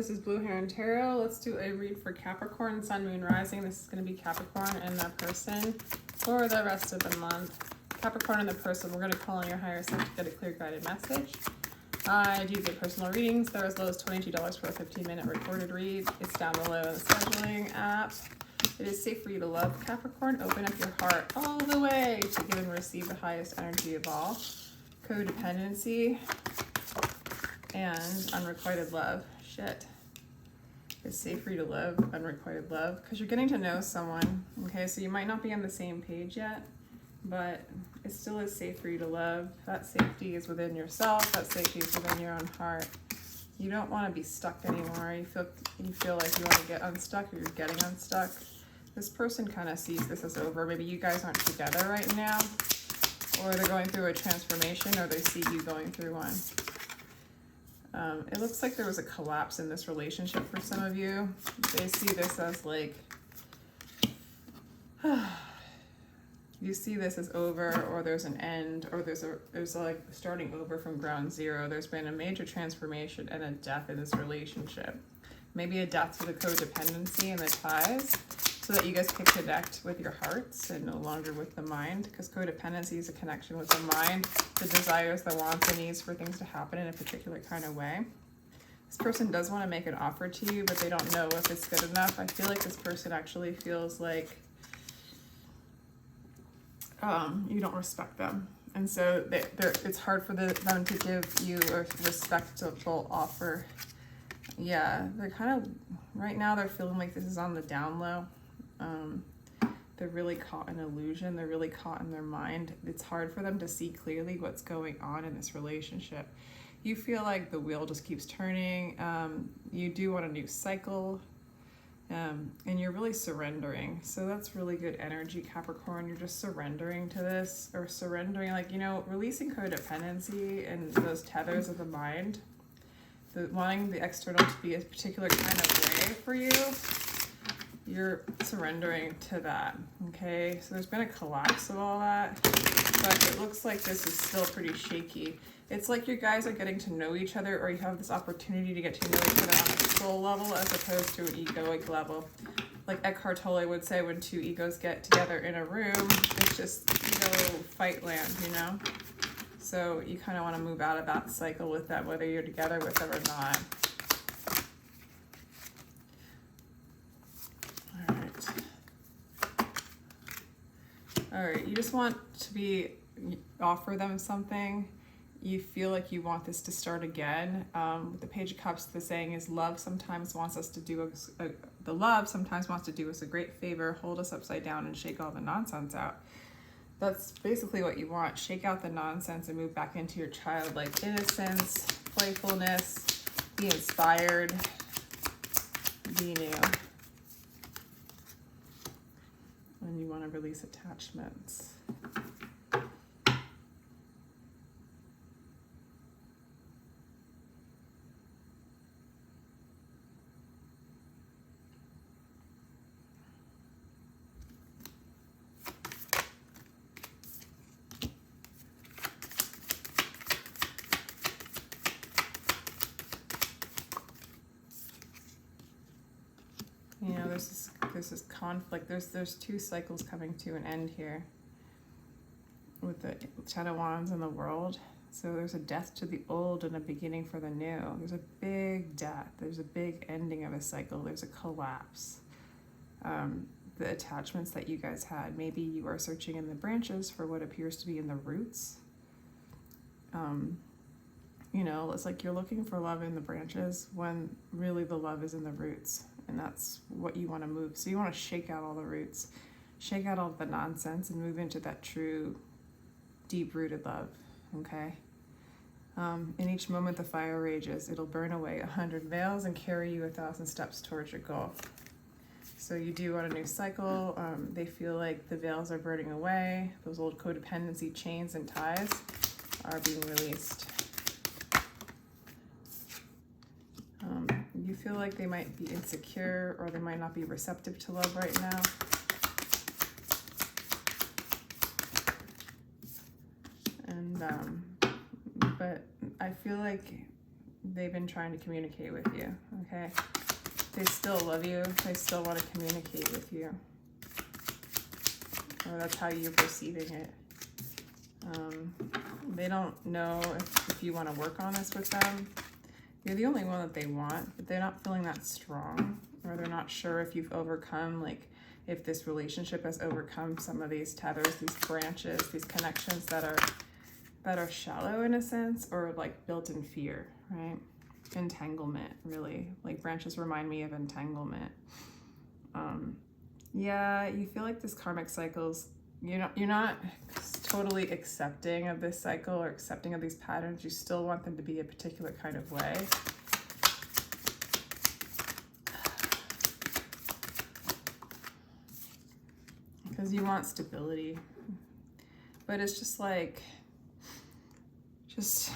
This is Blue Heron Tarot. Let's do a read for Capricorn, Sun, Moon, Rising. This is going to be Capricorn and the person for the rest of the month. Capricorn and the person, we're going to call on your higher self to get a clear guided message. I do get personal readings. They're as low as $22 for a 15-minute recorded read. It's down below in the scheduling app. It is safe for you to love, Capricorn. Open up your heart all the way to give and receive the highest energy of all. Codependency and unrequited love. Shit. It's safe for you to love, unrequited love, because you're getting to know someone. Okay, so you might not be on the same page yet, but it still is safe for you to love. That safety is within yourself. That safety is within your own heart. You don't want to be stuck anymore. You feel like you want to get unstuck, or you're getting unstuck. This person kind of sees this as over. Maybe you guys aren't together right now, or they're going through a transformation, or they see you going through one. It looks like there was a collapse in this relationship for some of you. They see this as like, you see this as over, or there's an end, or there's like starting over from ground zero. There's been a major transformation and a death in this relationship. Maybe a death to the codependency and the ties, so that you guys can connect with your hearts and no longer with the mind, because codependency is a connection with the mind, the desires, the wants, the needs for things to happen in a particular kind of way. This person does want to make an offer to you, but they don't know if it's good enough. I feel like this person actually feels like you don't respect them. And so it's hard for them to give you a respectable offer. Yeah, they're kind of, right now they're feeling like this is on the down low. They're really caught in illusion. They're really caught in their mind. It's hard for them to see clearly what's going on in this relationship. You feel like the wheel just keeps turning. You do want a new cycle, and you're really surrendering. So that's really good energy, Capricorn. You're just surrendering to this, or surrendering, like, you know, releasing codependency and those tethers of the mind. Wanting the external to be a particular kind of way for you, you're surrendering to that, okay? So there's been a collapse of all that, but it looks like this is still pretty shaky. It's like you guys are getting to know each other, or you have this opportunity to get to know each other on a soul level as opposed to an egoic level. Like Eckhart Tolle would say, when two egos get together in a room, it's just ego fight land, you know? So you kind of want to move out of that cycle with them, whether you're together with them or not. All right, you just want to offer them something. You feel like you want this to start again. With the Page of Cups, the saying is, love sometimes wants us to do the love sometimes wants to do us a great favor, hold us upside down and shake all the nonsense out. That's basically what you want. Shake out the nonsense and move back into your childlike innocence, playfulness, be inspired, be new. And you want to release attachments. You know, there's this conflict. There's two cycles coming to an end here with the Ten of Wands and the World. So there's a death to the old and a beginning for the new. There's a big death. There's a big ending of a cycle. There's a collapse. The attachments that you guys had, maybe you are searching in the branches for what appears to be in the roots. You know, it's like you're looking for love in the branches when really the love is in the roots. And that's what you want to move. So you want to shake out all the roots, shake out all the nonsense, and move into that true, deep-rooted love, okay? In each moment the fire rages. It'll burn away 100 veils and carry you 1,000 steps towards your goal. So you do want a new cycle. They feel like the veils are burning away. Those old codependency chains and ties are being released. You feel like they might be insecure, or they might not be receptive to love right now. And but I feel like they've been trying to communicate with you, okay? They still love you. They still want to communicate with you. Or that's how you're perceiving it. They don't know if you want to work on this with them. You're the only one that they want, but they're not feeling that strong, or they're not sure if you've overcome, like if this relationship has overcome some of these tethers, these branches, these connections that are shallow in a sense, or like built in fear, right? Entanglement, really. Like branches remind me of entanglement. Yeah, you feel like this karmic cycle's, you're not totally accepting of this cycle or accepting of these patterns. You still want them to be a particular kind of way. Because you want stability. But it's just like, just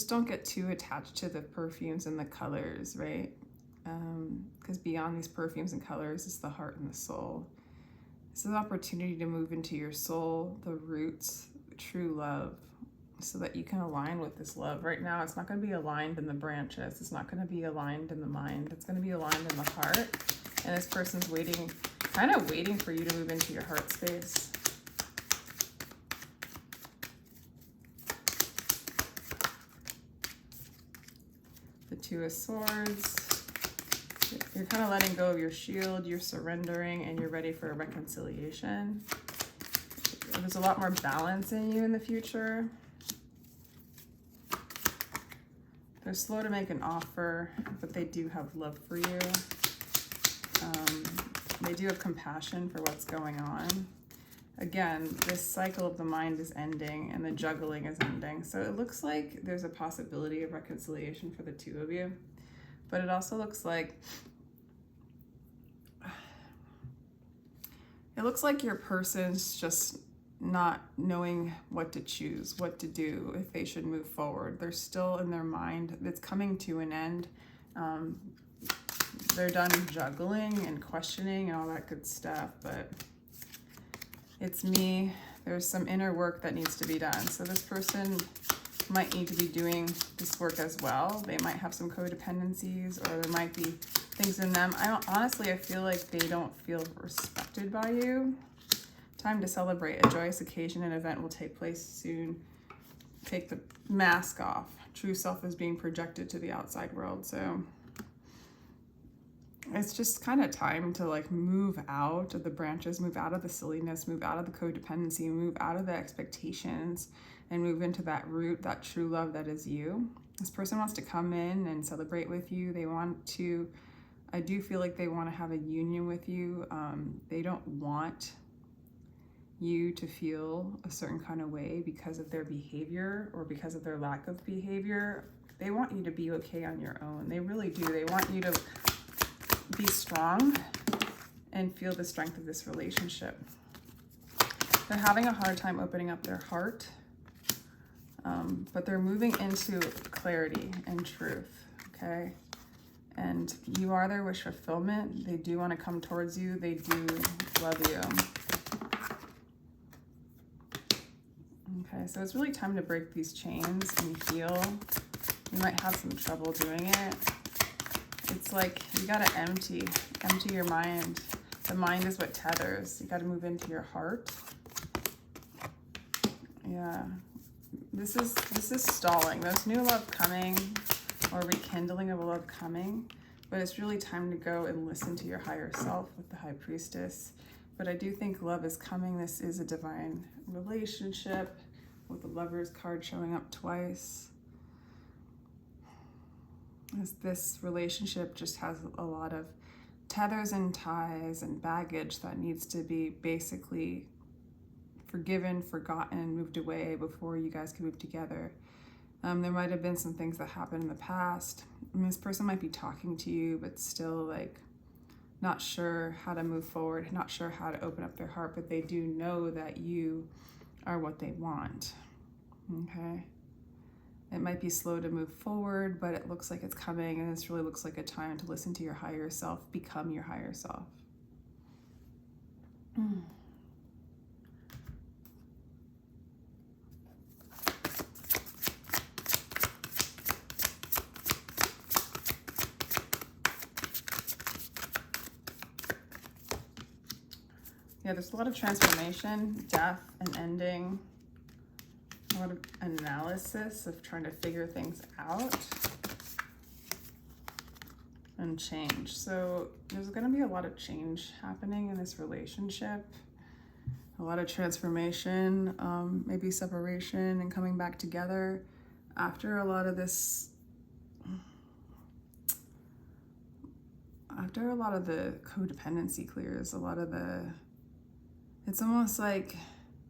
don't get too attached to the perfumes and the colors, right? Because beyond these perfumes and colors is the heart and the soul. This is an opportunity to move into your soul, the roots, true love, so that you can align with this love. Right now, it's not going to be aligned in the branches. It's not going to be aligned in the mind. It's going to be aligned in the heart. And this person's waiting, kind of waiting for you to move into your heart space. The Two of Swords. You're kind of letting go of your shield, you're surrendering, and you're ready for a reconciliation. There's a lot more balance in you in the future. They're slow to make an offer, but they do have love for you. They do have compassion for what's going on. Again, this cycle of the mind is ending and the juggling is ending. So it looks like there's a possibility of reconciliation for the two of you. But it also looks like your person's just not knowing what to choose, what to do, if they should move forward. They're still in their mind. It's coming to an end. They're done juggling and questioning and all that good stuff, but it's me. There's some inner work that needs to be done. So this person might need to be doing this work as well. They might have some codependencies, or there might be things in them. Honestly, I feel like they don't feel respected by you. Time to celebrate. A joyous occasion and event will take place soon. Take the mask off. True self is being projected to the outside world. So it's just kind of time to like move out of the branches, move out of the silliness, move out of the codependency, move out of the expectations, and move into that root, that true love that is you. This person wants to come in and celebrate with you. They want to, I do feel like they want to have a union with you. They don't want you to feel a certain kind of way because of their behavior or because of their lack of behavior. They want you to be okay on your own. They really do. They want you to be strong and feel the strength of this relationship. They're having a hard time opening up their heart, but they're moving into clarity and truth, okay? And you are their wish fulfillment. They do want to come towards you. They do love you. Okay, so it's really time to break these chains and heal. You might have some trouble doing it. It's like you gotta empty your mind. The mind is what tethers. You gotta move into your heart. Yeah, this is stalling. There's new love coming, or rekindling of a love coming, but it's really time to go and listen to your higher self with the High Priestess. But I do think love is coming. This is a divine relationship with the Lover's card showing up twice. This relationship just has a lot of tethers and ties and baggage that needs to be basically forgiven, forgotten, moved away before you guys can move together. There might have been some things that happened in the past. And this person might be talking to you, but still like not sure how to move forward, not sure how to open up their heart, but they do know that you are what they want, okay? It might be slow to move forward, but it looks like it's coming, and this really looks like a time to listen to your higher self, become your higher self. Yeah, there's a lot of transformation, death, and ending. A lot of analysis of trying to figure things out. And change. So there's going to be a lot of change happening in this relationship. A lot of transformation, maybe separation and coming back together after a lot of this. After a lot of the codependency clears, it's almost like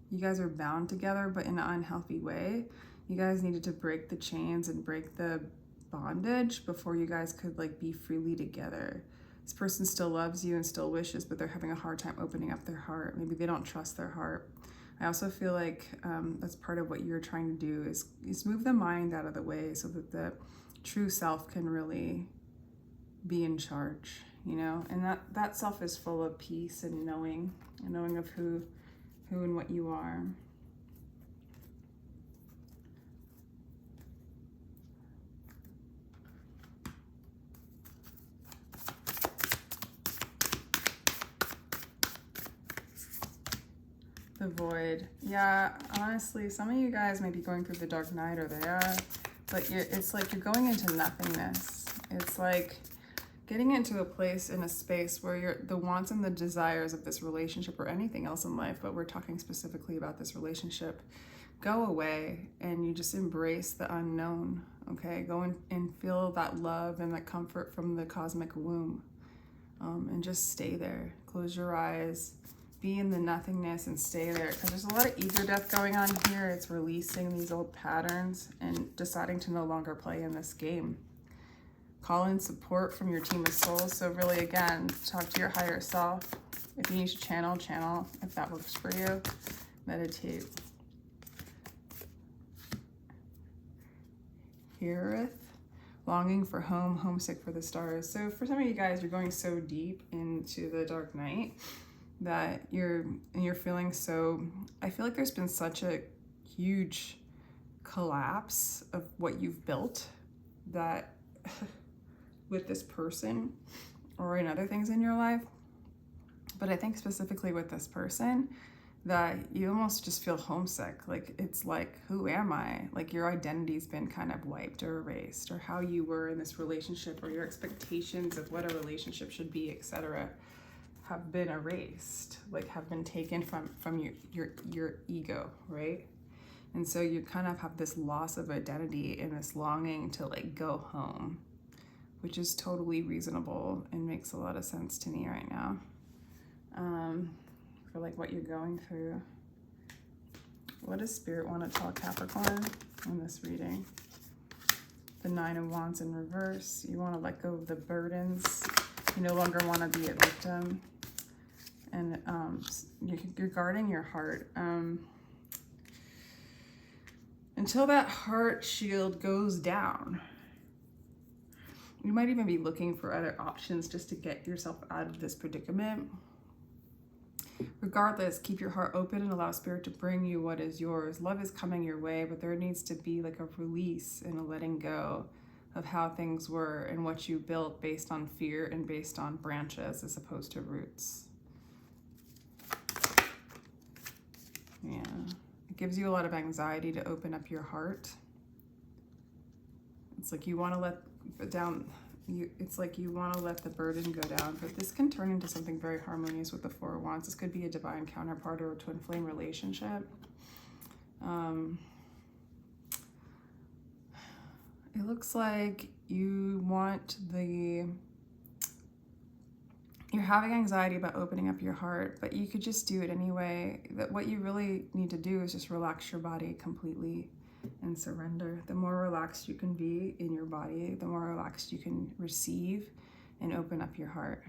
you guys are bound together, but in an unhealthy way. You guys needed to break the chains and break the bondage before you guys could like be freely together. This person still loves you and still wishes, but they're having a hard time opening up their heart. Maybe they don't trust their heart. I also feel like that's part of what you're trying to do is move the mind out of the way so that the true self can really be in charge, you know? And that self is full of peace and knowing of who and what you are. The void. Yeah, honestly, some of you guys may be going through the dark night, or they are, but it's like you're going into nothingness. It's like getting into a place in a space where the wants and the desires of this relationship or anything else in life, but we're talking specifically about this relationship, go away and you just embrace the unknown, okay? Go and feel that love and that comfort from the cosmic womb, and just stay there. Close your eyes. Be in the nothingness and stay there, because there's a lot of ego death going on here. It's releasing these old patterns and deciding to no longer play in this game. Call in support from your team of souls. So really, again, talk to your higher self. If you need to channel, if that works for you. Meditate. Heareth, longing for home, homesick for the stars. So for some of you guys, you're going so deep into the dark night that you're feeling so, I feel like there's been such a huge collapse of what you've built that with this person or in other things in your life. But I think specifically with this person that you almost just feel homesick. Like, it's like, who am I? Like your identity's been kind of wiped or erased, or how you were in this relationship, or your expectations of what a relationship should be, etc. have been erased, like have been taken from your ego, right? And so you kind of have this loss of identity and this longing to like go home, which is totally reasonable and makes a lot of sense to me right now, for like what you're going through. What does Spirit want to tell Capricorn in this reading? The Nine of Wands in reverse. You want to let go of the burdens. You no longer want to be a victim. And you're guarding your heart. Until that heart shield goes down. You might even be looking for other options just to get yourself out of this predicament. Regardless, keep your heart open and allow Spirit to bring you what is yours. Love is coming your way, but there needs to be like a release and a letting go of how things were and what you built based on fear and based on branches as opposed to roots. Yeah, it gives you a lot of anxiety to open up your heart. It's like you want to let it's like you want to let the burden go down, but this can turn into something very harmonious with the Four of Wands. This could be a divine counterpart or a twin flame relationship. It looks like you're having anxiety about opening up your heart, but you could just do it anyway. That what you really need to do is just relax your body completely and surrender. The more relaxed you can be in your body, the more relaxed you can receive and open up your heart.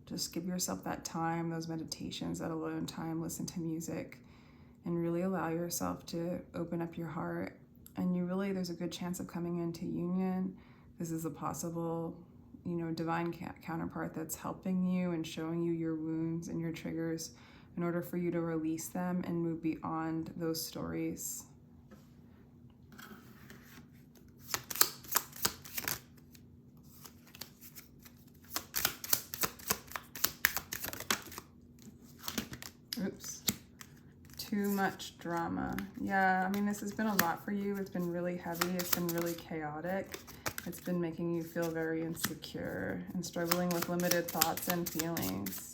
Just give yourself that time, those meditations, that alone time, listen to music, and really allow yourself to open up your heart. And there's a good chance of coming into union. This is a possible, divine counterpart that's helping you and showing you your wounds and your triggers in order for you to release them and move beyond those stories. Too much drama. Yeah, I mean, this has been a lot for you. It's been really heavy. It's been really chaotic. It's been making you feel very insecure and struggling with limited thoughts and feelings.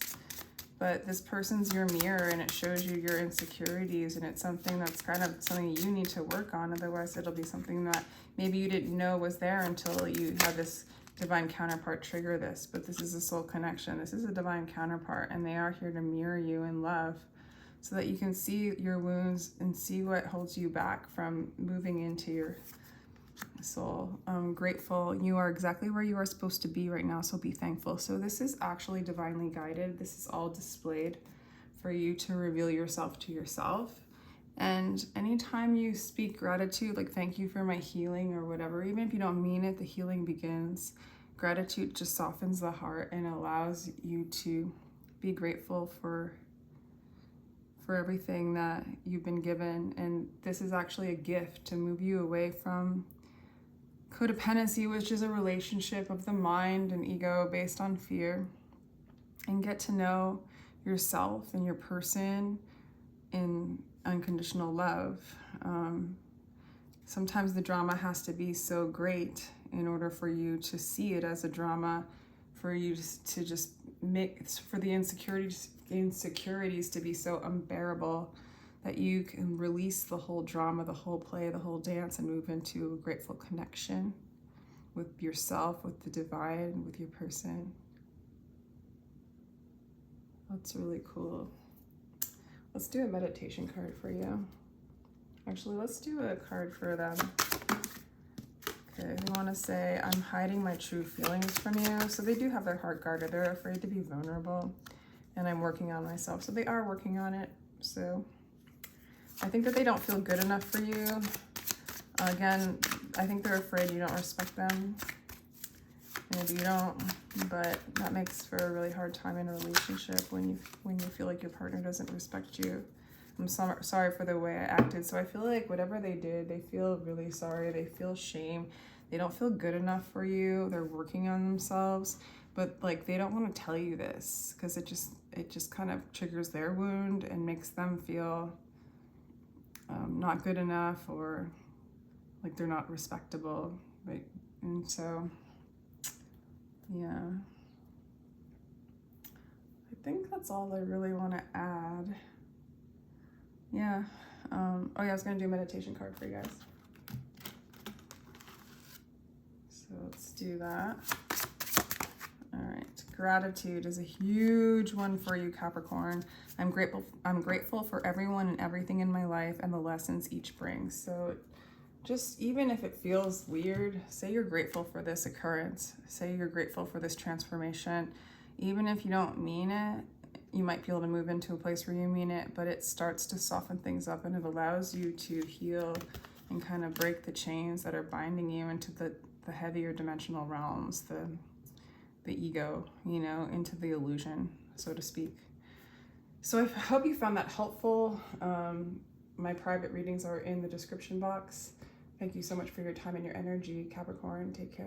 But this person's your mirror, and it shows you your insecurities, and it's something that's kind of something you need to work on. Otherwise, it'll be something that maybe you didn't know was there until you had this divine counterpart trigger this. But this is a soul connection. This is a divine counterpart, and they are here to mirror you in love so that you can see your wounds and see what holds you back from moving into your soul. I'm grateful. You are exactly where you are supposed to be right now, so be thankful. So this is actually divinely guided. This is all displayed for you to reveal yourself to yourself. And anytime you speak gratitude, like thank you for my healing or whatever, even if you don't mean it, the healing begins. Gratitude just softens the heart and allows you to be grateful for everything that you've been given. And this is actually a gift to move you away from codependency, which is a relationship of the mind and ego based on fear, and get to know yourself and your person in unconditional love. Sometimes the drama has to be so great in order for you to see it as a drama, for you to just make, for the insecurities to be so unbearable that you can release the whole drama, the whole play, the whole dance, and move into a grateful connection with yourself, with the divine, with your person. That's really cool. Let's do a meditation card for you. Actually, let's do a card for them. Okay, they want to say, I'm hiding my true feelings from you. So they do have their heart guarded. They're afraid to be vulnerable. And I'm working on myself. So they are working on it. So I think that they don't feel good enough for you. Again, I think they're afraid you don't respect them. Maybe you don't, but that makes for a really hard time in a relationship when you feel like your partner doesn't respect you. I'm sorry for the way I acted. So I feel like whatever they did, they feel really sorry. They feel shame. They don't feel good enough for you. They're working on themselves, but like they don't want to tell you this because it just kind of triggers their wound and makes them feel not good enough, or like they're not respectable, right? And so, yeah, I think that's all I really want to add. Yeah. Oh yeah, I was gonna do a meditation card for you guys. So let's do that. All right. Gratitude is a huge one for you, Capricorn. I'm grateful for everyone and everything in my life and the lessons each brings. So just even if it feels weird, say you're grateful for this occurrence. Say you're grateful for this transformation. Even if you don't mean it, you might be able to move into a place where you mean it, but it starts to soften things up and it allows you to heal and kind of break the chains that are binding you into the heavier dimensional realms, the ego, you know, into the illusion, so to speak. So I hope you found that helpful. My private readings are in the description box. Thank you so much for your time and your energy, Capricorn. Take care.